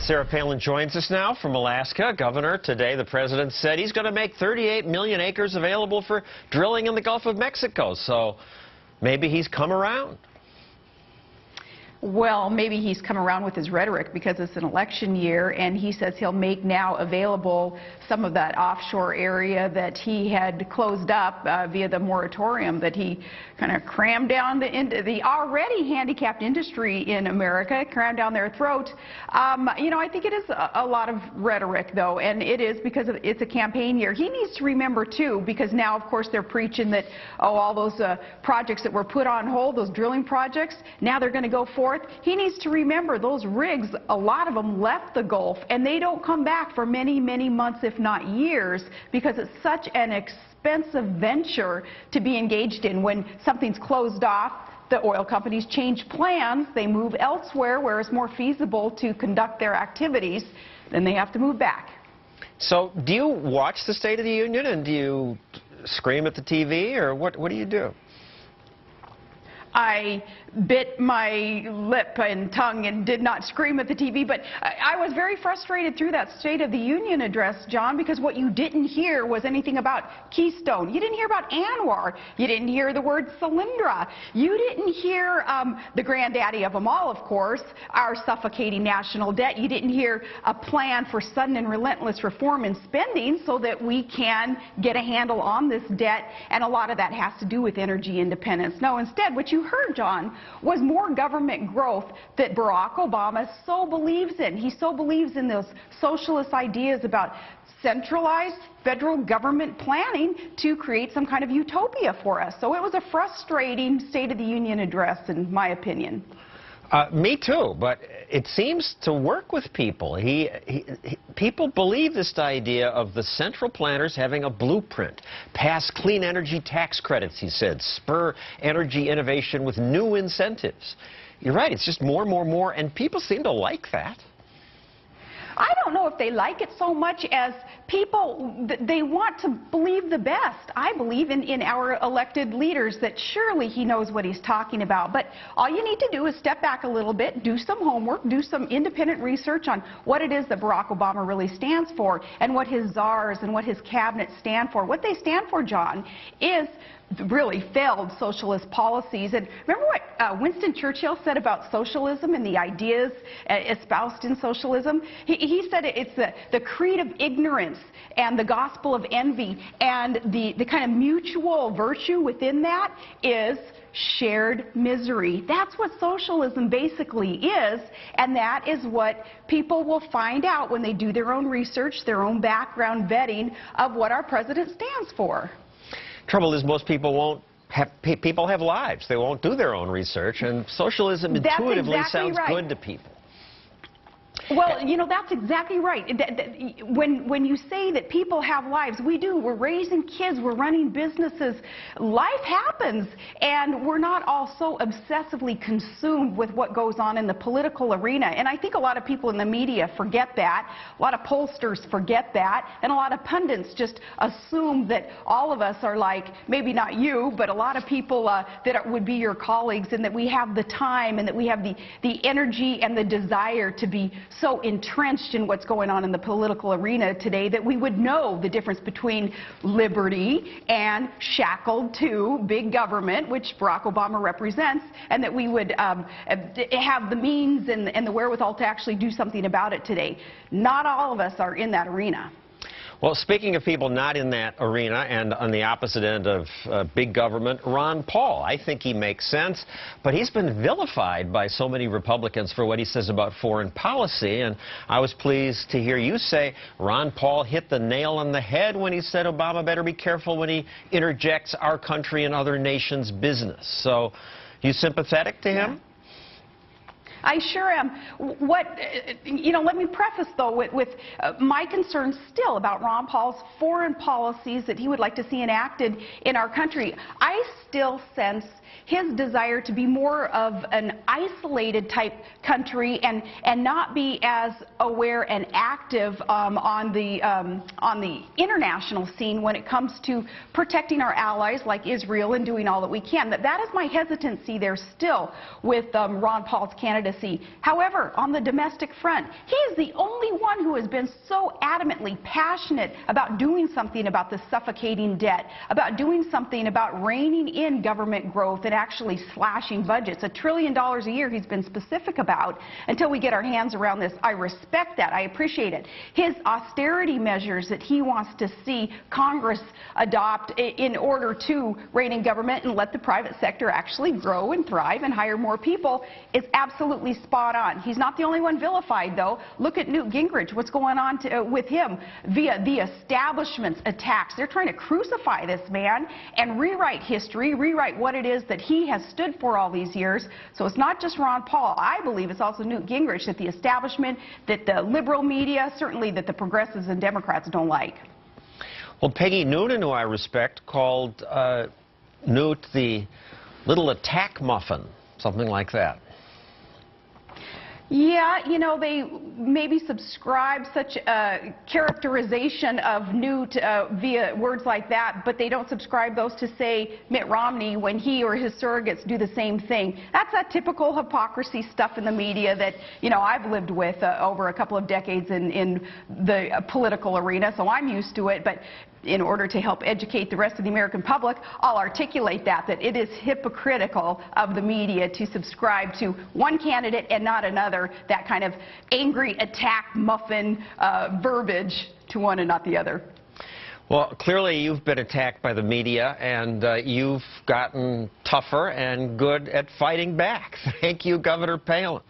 Sarah Palin joins us now from Alaska. Governor, today the president said he's going to make 38 million acres available for drilling in the Gulf of Mexico. So maybe he's come around. Well, maybe he's come around with his rhetoric because it's an election year, and he says he'll make now available some of that offshore area that he had closed up via the moratorium that he kind of crammed down the already handicapped industry in America, crammed down their throat. You know, I think it is a lot of rhetoric, though, and it is because it's a campaign year. He needs to remember, too, because now, of course, they're preaching that, oh, all those projects that were put on hold, those drilling projects, now they're going to go forward. He needs to remember those rigs, a lot of them left the Gulf, and they don't come back for many, many months, if not years, because it's such an expensive venture to be engaged in. When something's closed off, the oil companies change plans, they move elsewhere where it's more feasible to conduct their activities, then they have to move back. So do you watch the State of the Union, and do you scream at the TV, or what do you do? I bit my lip and tongue and did not scream at the TV, but I was very frustrated through that State of the Union address, John, because what you didn't hear was anything about Keystone. You didn't hear about ANWR. You didn't hear the word Solyndra. You didn't hear the granddaddy of them all, of course, our suffocating national debt. You didn't hear a plan for sudden and relentless reform in spending so that we can get a handle on this debt, and a lot of that has to do with energy independence. No, instead, what you heard, John, was more government growth that Barack Obama so believes in. He so believes in those socialist ideas about centralized federal government planning to create some kind of utopia for us. So it was a frustrating State of the Union address, in my opinion. Me too, but it seems to work with people. People believe this idea of the central planners having a blueprint, pass clean energy tax credits, he said, spur energy innovation with new incentives. You're right, it's just more, and people seem to like that. I don't know if they like it so much as people, they want to believe the best. I believe in our elected leaders that surely he knows what he's talking about. But all you need to do is step back a little bit, do some homework, do some independent research on what it is that Barack Obama really stands for and what his czars and what his cabinet stand for. What they stand for, John, is really failed socialist policies. And remember what Winston Churchill said about socialism and the ideas espoused in socialism? He said it's the creed of ignorance and the gospel of envy, and the kind of mutual virtue within that is shared misery. That's what socialism basically is, and that is what people will find out when they do their own research, their own background vetting of what our president stands for. Trouble is, most people won't have, people have lives. They won't do their own research, and socialism intuitively sounds good to people. Well, you know, that's exactly right. When you say that people have lives, we do. We're raising kids. We're running businesses. Life happens, and we're not all so obsessively consumed with what goes on in the political arena. And I think a lot of people in the media forget that. A lot of pollsters forget that. And a lot of pundits just assume that all of us are like, maybe not you, but a lot of people that would be your colleagues, and that we have the time and that we have the energy and the desire to be so entrenched in what's going on in the political arena today that we would know the difference between liberty and shackled to big government, which Barack Obama represents, and that we would have the means and the wherewithal to actually do something about it today. Not all of us are in that arena. Well, speaking of people not in that arena and on the opposite end of big government, Ron Paul. I think he makes sense, but he's been vilified by so many Republicans for what he says about foreign policy, and I was pleased to hear you say Ron Paul hit the nail on the head when he said Obama better be careful when he interjects our country and other nations' business. So, you sympathetic to him? I sure am. Let me preface, though, with my concerns still about Ron Paul's foreign policies that he would like to see enacted in our country. I still sense his desire to be more of an isolated type country and not be as aware and active on the international scene when it comes to protecting our allies like Israel and doing all that we can. That is my hesitancy there still with Ron Paul's candidacy. candidacy. However, on the domestic front, he is the only one who has been so adamantly passionate about doing something about the suffocating debt, about doing something about reining in government growth and actually slashing budgets. $1 trillion a year he's been specific about until we get our hands around this. I respect that. I appreciate it. His austerity measures that he wants to see Congress adopt in order to rein in government and let the private sector actually grow and thrive and hire more people is absolutely spot on. He's not the only one vilified, though. Look at Newt Gingrich, what's going on with him via the establishment's attacks. They're trying to crucify this man and rewrite history, rewrite what it is that he has stood for all these years. So it's not just Ron Paul. I believe it's also Newt Gingrich that the establishment, that the liberal media, certainly that the progressives and Democrats don't like. Well, Peggy Noonan, who I respect, called Newt the little attack muffin, something like that. Yeah, you know, they maybe subscribe such a characterization of Newt via words like that, but they don't subscribe those to, say, Mitt Romney when he or his surrogates do the same thing. That's that typical hypocrisy stuff in the media that, you know, I've lived with over a couple of decades in the political arena, so I'm used to it. But in order to help educate the rest of the American public, I'll articulate that it is hypocritical of the media to subscribe to one candidate and not another, that kind of angry attack muffin verbiage to one and not the other. Well, clearly you've been attacked by the media, and you've gotten tougher and good at fighting back. Thank you, Governor Palin.